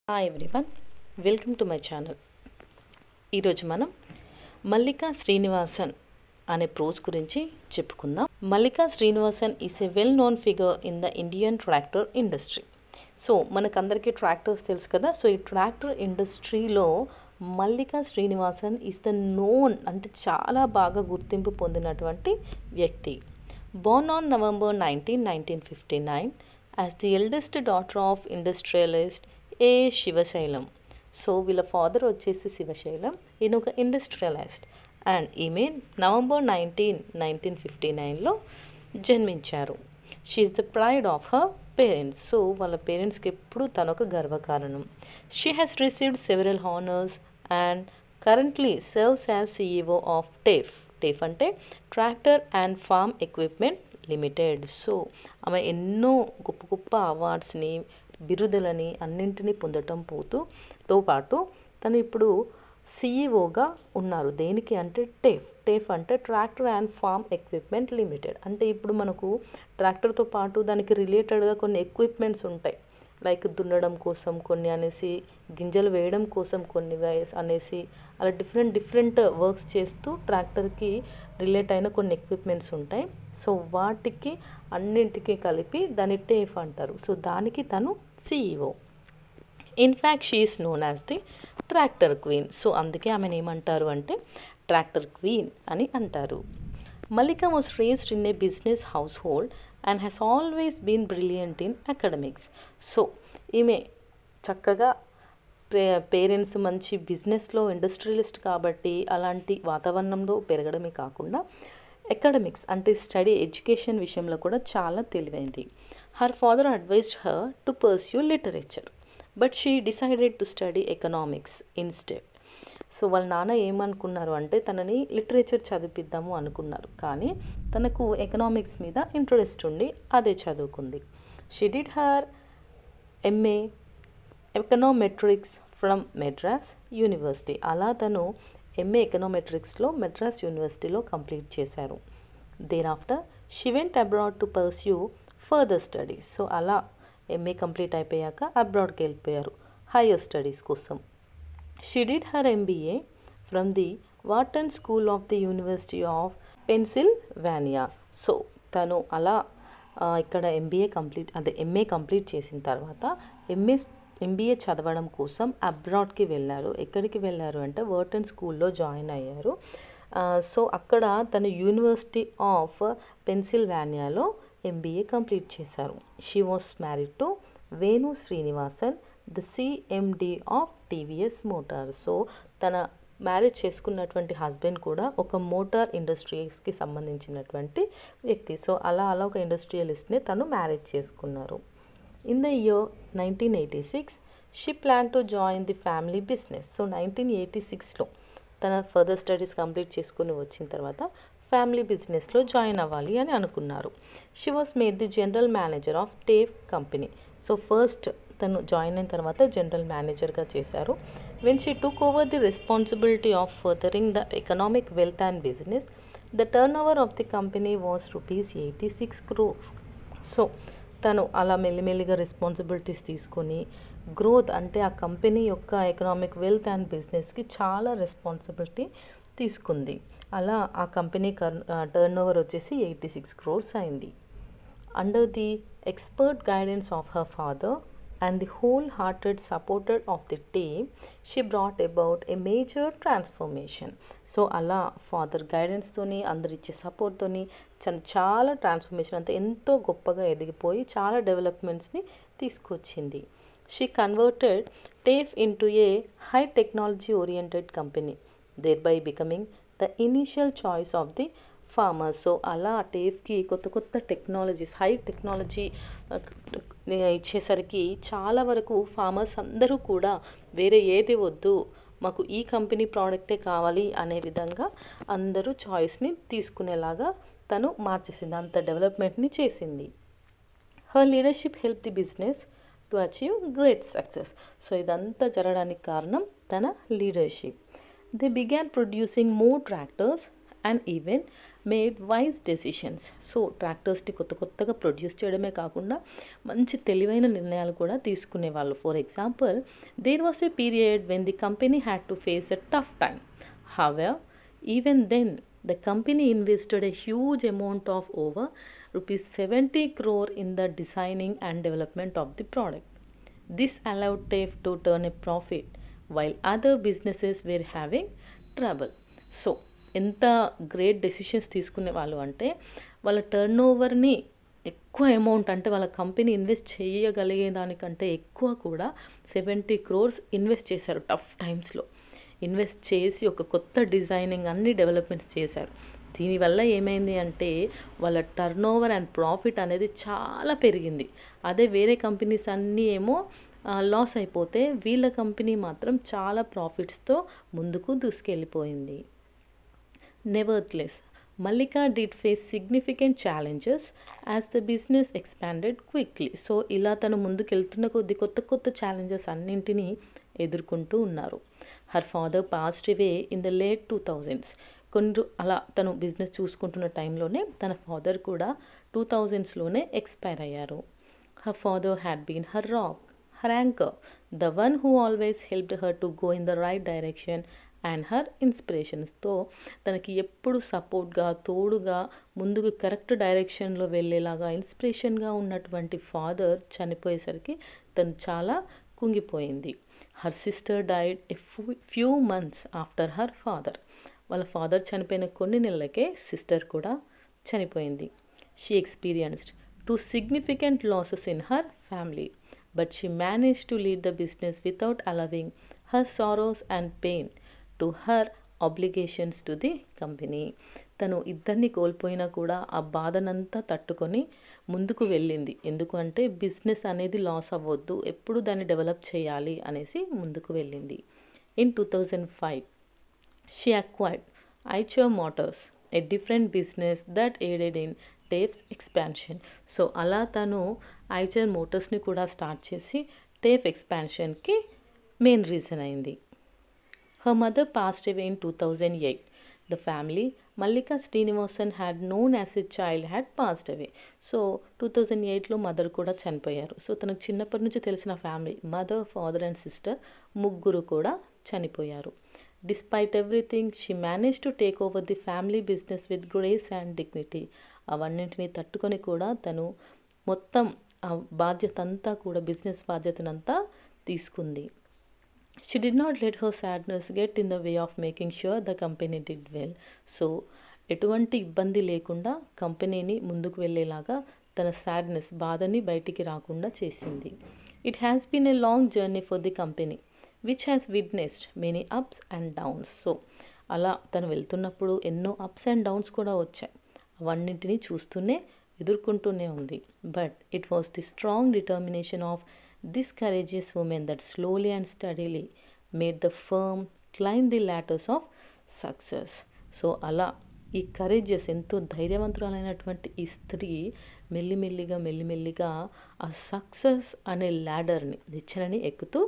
Hi everyone, welcome to my channel. ఈరోజు మనం మల్లికా శ్రీనివాసన్ అనే ప్రోజ్ గురించి చెప్పుకుందాం. Mallika Srinivasan is a well known figure in the Indian tractor industry. So మనకందరికీ ట్రాక్టర్స్ తెలుసు కదా. సో ఈ ట్రాక్టర్ ఇండస్ట్రీలో Mallika Srinivasan is the known, అంటే చాలా బాగా గుర్తింపు పొందినటువంటి వ్యక్తి. Born on November 19, 1959 as the eldest daughter of industrialist A Sivasailam. So వీళ్ళ ఫాదర్ వచ్చేసి శివశైలం, ఈయన ఒక ఇండస్ట్రియలిస్ట్, అండ్ ఈమె November 19, 1959లో జన్మించారు. She is the pride of her parents. So వాళ్ళ పేరెంట్స్కి ఎప్పుడు తనొక గర్వకారణం. She has received several honours and currently serves as CEO of TAFE. TAFE అంటే tractor and farm equipment limited. So ఆమె ఎన్నో గొప్ప గొప్ప అవార్డ్స్ని, బిరుదులని అన్నింటినీ పొందటంతో పాటు తను ఇప్పుడు CEOగా ఉన్నారు. దేనికి అంటే టేఫ్. టేఫ్ అంటే tractor and farm equipment limited. అంటే ఇప్పుడు మనకు ట్రాక్టర్తో పాటు దానికి రిలేటెడ్గా కొన్ని ఎక్విప్మెంట్స్ ఉంటాయి. లైక్ దున్నడం కోసం కొన్ని అనేసి, గింజలు వేయడం కోసం కొన్ని అనేసి, అలా డిఫరెంట్ వర్క్స్ చేస్తూ ట్రాక్టర్కి రిలేట్ అయిన కొన్ని ఎక్విప్మెంట్స్ ఉంటాయి. సో వాటికి అన్నింటికి కలిపి దాన్ని టేఫ్ అంటారు. సో దానికి తను CEO. In fact she is known as the tractor queen. So అందుకే ఆమెను ఏమంటారు అంటే ట్రాక్టర్ క్వీన్ అని అంటారు. Malika was raised in a business household and has always been brilliant in academics. So ఈమె చక్కగా పేరెంట్స్ మంచి బిజినెస్లో ఇండస్ట్రియలిస్ట్ కాబట్టి అలాంటి వాతావరణంలో పెరగడమే కాకుండా అకాడమిక్స్ అంటే స్టడీ ఎడ్యుకేషన్ విషయంలో కూడా చాలా తెలివైంది. Her father advised her to pursue literature but she decided to study economics instead. So వాళ్ళ నాన్న ఏమనుకున్నారు అంటే తనని లిటరేచర్ చదివిద్దాము అనుకున్నారు, కానీ తనకు ఎకనామిక్స్ మీద ఇంట్రెస్ట్ ఉండి అదే చదువుకుంది. She did her MA econometrics from Madras university. అలా తను MA ఎకనామెట్రిక్స్లో మెడ్రాస్ యూనివర్సిటీలో కంప్లీట్ చేశారు. There after she went abroad to pursue further studies. So అలా MA కంప్లీట్ అయిపోయాక అబ్రాడ్కి వెళ్ళిపోయారు హయ్యర్ స్టడీస్ కోసం. She did her MBA from the Wharton School of the University of Pennsylvania. So తను అలా ఇక్కడ MA కంప్లీట్ చేసిన తర్వాత MBA చదవడం కోసం అబ్రాడ్కి వెళ్ళారు. ఎక్కడికి వెళ్ళారు అంటే వార్టన్ స్కూల్లో జాయిన్ అయ్యారు. సో అక్కడ తను యూనివర్సిటీ ఆఫ్ పెన్సిల్వానియాలో MBA కంప్లీట్ చేశారు. She was married to Venu Srinivasan, the CMD of TVS Motors. So తన మ్యారేజ్ చేసుకున్నటువంటి హస్బెండ్ కూడా ఒక మోటార్ ఇండస్ట్రీస్కి సంబంధించినటువంటి వ్యక్తి. సో అలా ఒక ఇండస్ట్రియలిస్ట్ని తను మ్యారేజ్ చేసుకున్నారు. In the year 1986 she plan to join the family business. So 1986లో తన ఫర్దర్ స్టడీస్ కంప్లీట్ చేసుకుని వచ్చిన తర్వాత ఫ్యామిలీ బిజినెస్లో జాయిన్ అవ్వాలి అని అనుకున్నారు. She was made the general manager of TAFE company. So first తను జాయిన్ అయిన తర్వాత జనరల్ మేనేజర్గా చేశారు. When she took over the responsibility of furthering the economic wealth and business, the turnover of the company was ₹86 crores. So తను అలా మెల్లిమెల్లిగా responsibilities తీసుకొని growth అంటే ఆ కంపెనీ యొక్క ఎకనామిక్ వెల్త్ అండ్ బిజినెస్కి చాలా రెస్పాన్సిబిలిటీ తీసుకుంది. అలా ఆ కంపెనీ టర్న్ ఓవర్ వచ్చేసి 86 crores అయింది. Under the expert guidance of her father and the wholehearted supporter of the team, she brought about a major transformation. So అలా ఫాదర్ గైడెన్స్తోని, అందరిచ్చే సపోర్ట్తోని చాలా ట్రాన్స్ఫర్మేషన్ అంతా ఎంతో గొప్పగా ఎదిగిపోయి చాలా డెవలప్మెంట్స్ని తీసుకొచ్చింది. She converted TAFE into a high technology oriented company, thereby becoming the initial choice of the farmers. So అలా టేఫ్కి కొత్త టెక్నాలజీస్, హై టెక్నాలజీ ఇచ్చేసరికి చాలా వరకు ఫార్మర్స్ అందరూ కూడా వేరే ఏది వద్దు, మాకు ఈ కంపెనీ ప్రోడక్టే కావాలి అనే విధంగా అందరూ చాయిస్ని తీసుకునేలాగా తను మార్చేసింది, అంత డెవలప్మెంట్ని చేసింది. Her leadership help the business to achieve great success. So ఇదంతా జరగడానికి కారణం తన leadership. They began producing more tractors and even made wise decisions. So ట్రాక్టర్స్ని కొత్తగా ప్రొడ్యూస్ చేయడమే కాకుండా మంచి తెలివైన నిర్ణయాలు కూడా తీసుకునేవాళ్ళు. For example, there was a period when the company had to face a tough time. However, even then, the company invested a huge amount of over rupees 70 crore in the designing and development of the product. This allowed TAFE to turn a profit while other businesses were having trouble. So, ఎంత great decisions తీసుకునే వాళ్ళు అంటే వాళ్ళ turn ఓవర్ని ఎక్కువ amount, అంటే వాళ్ళ company invest చేయగలిగే దానికంటే ఎక్కువ కూడా 70 crores ఇన్వెస్ట్ చేశారు టఫ్ టైమ్స్లో. ఇన్వెస్ట్ చేసి ఒక కొత్త డిజైనింగ్ అన్ని డెవలప్మెంట్స్ చేశారు. దీనివల్ల ఏమైంది అంటే వాళ్ళ టర్న్ ఓవర్ అండ్ ప్రాఫిట్ అనేది చాలా పెరిగింది. అదే వేరే కంపెనీస్ అన్నీ ఏమో లాస్ అయిపోతే వీళ్ళ కంపెనీ మాత్రం చాలా ప్రాఫిట్స్తో ముందుకు దూసుకెళ్ళిపోయింది. Nevertheless, Mallika did face significant challenges as the business expanded quickly. So ఇలా తను ముందుకెళ్తున్న కొద్ది కొత్త ఛాలెంజెస్ అన్నింటినీ ఎదుర్కొంటూ ఉన్నారు. Her father passed away in the late 2000s. అలా తను బిజినెస్ చూసుకుంటున్న టైంలోనే తన ఫాదర్ కూడా 2000sలోనే ఎక్స్పైర్ అయ్యారు. Her father had been her rock, her anchor, the one who always helped her to go in the right direction and her ఇన్స్పిరేషన్స్తో తనకి ఎప్పుడు సపోర్ట్గా, తోడుగా, ముందుకు కరెక్ట్ డైరెక్షన్లో వెళ్ళేలాగా ఇన్స్పిరేషన్గా ఉన్నటువంటి ఫాదర్ చనిపోయేసరికి తను చాలా కుంగిపోయింది. Her sister died a few months after her father. వాళ్ళ ఫాదర్ చనిపోయిన కొన్ని నెలలకే సిస్టర్ కూడా చనిపోయింది. She experienced 2 significant losses in her family, but she managed to lead the business without allowing her sorrows and pain to her obligations to the company. తను ఇద్దరిని కోల్పోయినా కూడా ఆ బాధనంతా తట్టుకొని ముందుకు వెళ్ళింది. ఎందుకంటే బిజినెస్ అనేది లాస్ అవ్వద్దు, ఎప్పుడు దాన్ని డెవలప్ చేయాలి అనేసి ముందుకు వెళ్ళింది. In 2005 she acquired Eicher Motors, a different business that aided in TAFE's expansion. So అలా తను ఐచర్ మోటార్స్ని కూడా స్టార్ట్ చేసి TAFE ఎక్స్పాన్షన్కి మెయిన్ రీజన్ అయింది. Her mother passed away in 2008. The family Mallika Srinivasan had known as a child had passed away. So 2008లో mother కూడా చనిపోయారు. So తనకు చిన్నప్పటి నుంచి తెలిసిన family, mother, father and sister ముగ్గురు కూడా చనిపోయారు. Despite everything, she managed to take over the family business with grace and dignity. అవన్నింటినీ తట్టుకొని కూడా తను మొత్తం ఆ బాధ్యత అంతా కూడా, బిజినెస్ బాధ్యతనంతా తీసుకుంది. She did not let her sadness get in the way of making sure the company did well. So ఎటువంటి ఇబ్బంది లేకుండా కంపెనీని ముందుకు వెళ్ళేలాగా తన సాడ్నెస్, బాధని బయటికి రాకుండా చేసింది. It has been a long journey for the company, which has witnessed many ups and downs. So అలా తను వెళ్తున్నప్పుడు ఎన్నో అప్స్ అండ్ డౌన్స్ కూడా వచ్చాయి. అవన్నింటినీ చూస్తూనే ఎదుర్కొంటూనే ఉంది. But it was the strong determination of this courageous women that slowly and steadily made the firm climb the ladders of success. So అలా ఈ కరేజియస్, ఎంతో ధైర్యవంతురాలైనటువంటి ఈ స్త్రీ మెల్లిమెల్లిగా ఆ సక్సెస్ అనే ల్యాడర్ని, నిచ్చెనని ఎక్కుతూ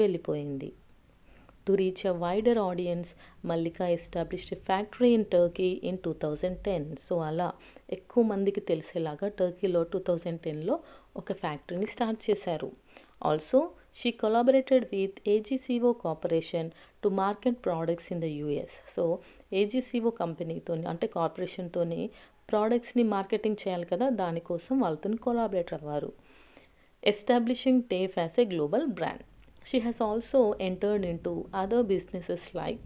వెళ్ళిపోయింది. To reach a wider audience, Mallika established a factory in Turkey in 2010. So అలా ఎక్కువ మందికి తెలిసేలాగా టర్కీలో 2010లో ఒక ఫ్యాక్టరీని స్టార్ట్ చేశారు. Also she collaborated with AGCO corporation to market products in the US. So AGCO కంపెనీతో, అంటే కార్పొరేషన్తో ప్రోడక్ట్స్ని మార్కెటింగ్ చేయాలి కదా, దానికోసం వాళ్ళతో కొలాబరేట్ అవ్వారు. Establishing TAFE as a global brand. She has also entered into other businesses like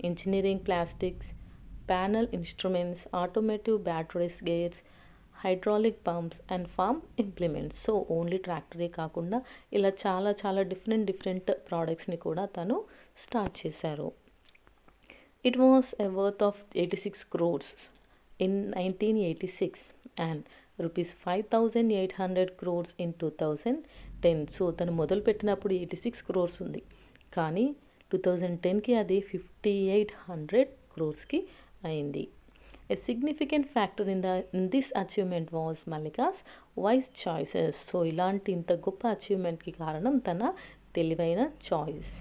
engineering plastics, panel instruments, automotive batteries, gears, hydraulic pumps and farm implements. So only ట్రాక్టరే కాకుండా ఇలా చాలా డిఫరెంట్ ప్రోడక్ట్స్ని కూడా తను స్టార్ట్ చేశారు. It was a worth of 86 crores in 1986 and rupees 5,800 crores in 2010. So తను మొదలుపెట్టినప్పుడు 86 crores ఉంది, కానీ 2010కి అది 5,800 crores అయింది. A significant factor in this achievement was Mallika's wise choices. So ఇలాంటి ఇంత గొప్ప అచీవ్మెంట్కి కారణం తన తెలివైన choice.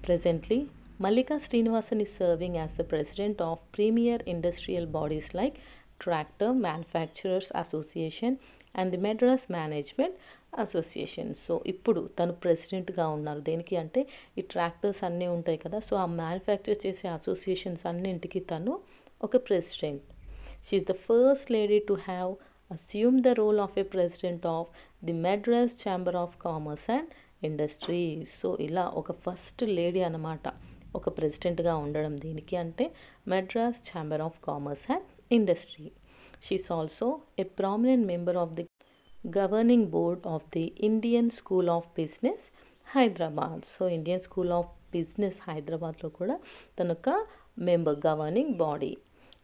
Presently, Mallika Srinivasan is serving as the president of premier industrial bodies like Tractor Manufacturers Association and the Madras Management association. So ఇప్పుడు తను ప్రెసిడెంట్గా ఉన్నారు. దేనికి అంటే ఈ ట్రాక్టర్స్ అన్నీ ఉంటాయి కదా, సో ఆ మ్యానుఫ్యాక్చర్ చేసే అసోసియేషన్స్ అన్నింటికి తను ఒక president. She is the first lady to have assume the role of a president of the Madras chamber of commerce and industry. So ఇలా ఒక ఫస్ట్ లేడీ అన్నమాట ఒక ప్రెసిడెంట్గా ఉండడం. దీనికి అంటే Madras chamber of commerce and industry. She is also a prominent member of the governing board of the Indian school of business Hyderabad. So Indian school of business హైదరాబాద్లో కూడా తనొక member, governing body.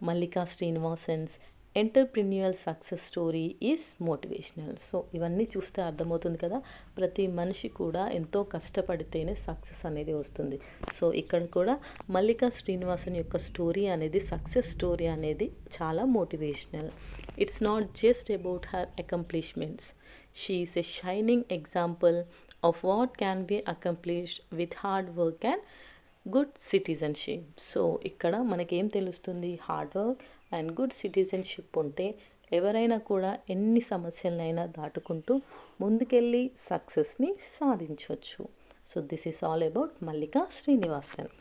Mallika Srinivasan's entrepreneurial success story is motivational. So ఇవన్నీ చూస్తే అర్థమవుతుంది కదా, ప్రతి మనిషి కూడా ఎంతో కష్టపడితేనే సక్సెస్ అనేది వస్తుంది. సో ఇక్కడ కూడా మల్లికా శ్రీనివాసన్ యొక్క స్టోరీ అనేది, సక్సెస్ స్టోరీ అనేది చాలా motivational. It's not just about her accomplishments, she is a shining example of what can be accomplished with hard work and good citizenship. So ఇక్కడ మనకేం తెలుస్తుంది, hard work and good citizenship ఉంటే ఎవరైనా కూడా ఎన్ని సమస్యలనైనా దాటుకుంటూ ముందుకెళ్ళి సక్సెస్ని సాధించవచ్చు. So this is all about Mallika Srinivasan.